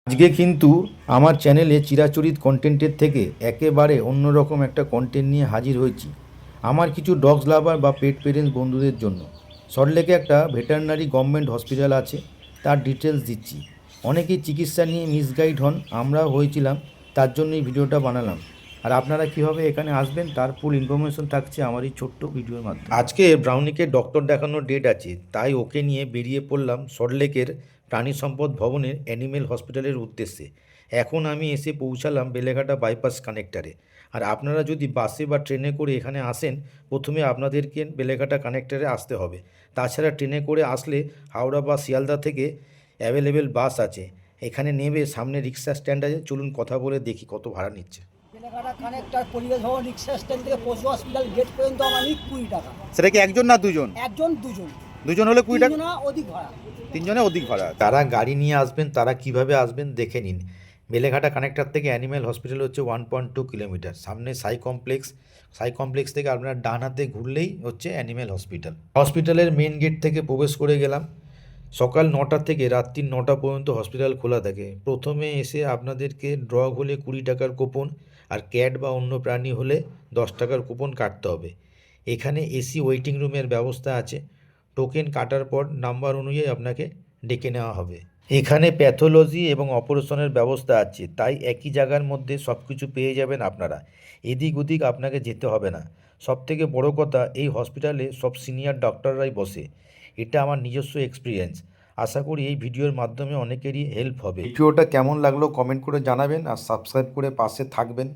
আজকে কিন্তু আমার চ্যানেলে চিরাচরিত কন্টেন্টের থেকে একেবারে অন্যরকম একটা কন্টেন্ট নিয়ে হাজির হয়েছি আমার কিছু ডগস লাভার বা পেট পেরেন্টস বন্ধুদের জন্য। সল্টলেকে একটা ভেটেরিনারি গভর্নমেন্ট হসপিটাল আছে, তার ডিটেলস দিচ্ছি। অনেকেই চিকিৎসা নিয়ে মিসগাইড হন, আমরাও হয়েছিলাম, তার জন্য এই ভিডিওটা বানালাম। আর আপনারা কীভাবে এখানে আসবেন তার ফুল ইনফরমেশন থাকছে আমার এই ছোট্ট ভিডিওর মাধ্যমে। আজকে ব্রাউনিকে ডক্টর দেখানোর ডেট আছে, তাই ওকে নিয়ে বেরিয়ে পড়লাম সল্টলেকের প্রাণী সম্পদ ভবনের অ্যানিমেল হসপিটালের উদ্দেশ্যে। এখন আমি এসে পৌঁছালাম বেলেঘাটা বাইপাস কানেক্টারে। আর আপনারা যদি বাসে বা ট্রেনে করে এখানে আসেন, প্রথমে আপনাদেরকে বেলেঘাটা কানেক্টারে আসতে হবে। তাছাড়া ট্রেনে করে আসলে হাওড়া বা শিয়ালদা থেকে অ্যাভেলেবেল বাস আছে। এখানে নেমে সামনে রিক্সা স্ট্যান্ড আছে, চলুন কথা বলে দেখি কত ভাড়া নিচ্ছে। বেলেঘাটা কানেক্টর পরিবেশ ভবন রিক্সা স্ট্যান্ড থেকে পশু হসপিটাল গেট পর্যন্ত আমার নিক 20 টাকা। সেটা কি একজন না দুজন? একজন দুজন। দুজন হলে 20 টাকা, তিনজনা অধিক ভাড়া। তিনজনে অধিক ভাড়া। যারা গাড়ি নিয়ে আসবেন তারা কিভাবে আসবেন দেখে নিন। বেলেঘাটা কানেক্টর থেকে অ্যানিম্যাল হসপিটাল হচ্ছে 1.2 কিলোমিটার। সামনে সাই কমপ্লেক্স থেকে আপনার ডান হাতে ঘুরলেই হচ্ছে অ্যানিম্যাল হসপিটাল। হসপিটালের মেন গেট থেকে প্রবেশ করে গেলাম। সকাল 9টা থেকে রাত্রি 9টা পর্যন্ত হসপিটাল খোলা থাকে। প্রথমে এসে আপনাদেরকে ডগ হলে 20 টাকার কুপন, আর ক্যাট বা অন্য প্রাণী হলে 10 টাকার কুপন কাটতে হবে। এখানে এসি ওয়েটিং রুমের ব্যবস্থা আছে। টোকেন কাটার পর নাম্বার অনুযায়ী আপনাকে ডেকে নেওয়া হবে। এখানে প্যাথোলজি এবং অপারেশনের ব্যবস্থা আছে, তাই একই জায়গার মধ্যে সব কিছু পেয়ে যাবেন আপনারা। এদিক ওদিক আপনাকে যেতে হবে না। সবথেকে বড় কথা, এই হসপিটালে সব সিনিয়র ডক্টররাই বসে। এটা আমার নিজস্ব এক্সপিরিয়েন্স। আশা করি এই ভিডিওর মাধ্যমে অনেকেরই হেল্প হবে। ভিডিওটা কেমন লাগলো কমেন্ট করে জানাবেন, আর সাবস্ক্রাইব করে পাশে থাকবেন।